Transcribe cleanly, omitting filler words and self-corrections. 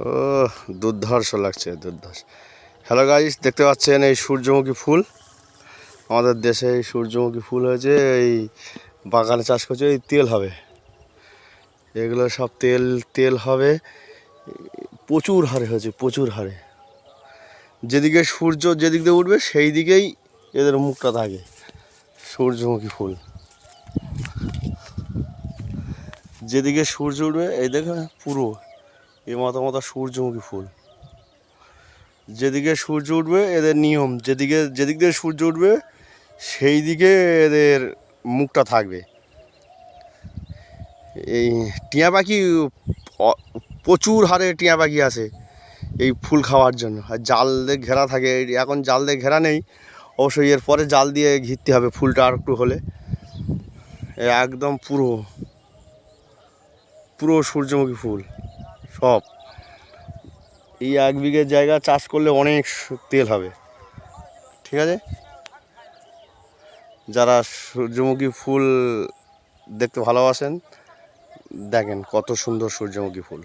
ও দুর্ধর্ষ লাগছে, দুর্ধর্ষ। হ্যালো গাইস, দেখতে পাচ্ছেন এই সূর্যমুখী ফুল। আমাদের দেশে এই সূর্যমুখী ফুল হয়েছে, এই বাগানে চাষ করছে। এই তেল হবে, এগুলো সব তেল তেল হবে। প্রচুর হারে হয়েছে, প্রচুর হারে। যেদিকে সূর্য যেদিক দিয়ে উঠবে সেই দিকেই এদের মুখটা থাকে। সূর্যমুখী ফুল যেদিকে সূর্য উঠবে, এই দেখে পুরো এই মাথা সূর্যমুখী ফুল। যেদিকে সূর্য উঠবে এদের নিয়ম, যেদিক দিয়ে সূর্য উঠবে সেই দিকে এদের মুখটা থাকবে। এই টিয়া পাখি প্রচুর হারে টিয়া পাখি আছে এই ফুল খাওয়ার জন্য। আর জাল দিয়ে ঘেরা থাকে। এখন জাল দিয়ে ঘেরা নেই অবশ্যই, এরপরে জাল দিয়ে ঘিরতে হবে ফুলটা আর একটু হলে। একদম পুরো পুরো সূর্যমুখী ফুল সব। এই 1 বিঘে জায়গা চাষ করলে অনেক তেল হবে। ঠিক আছে, যারা সূর্যমুখী ফুল দেখতে ভালোবাসেন, দেখেন কত সুন্দর সূর্যমুখী ফুল।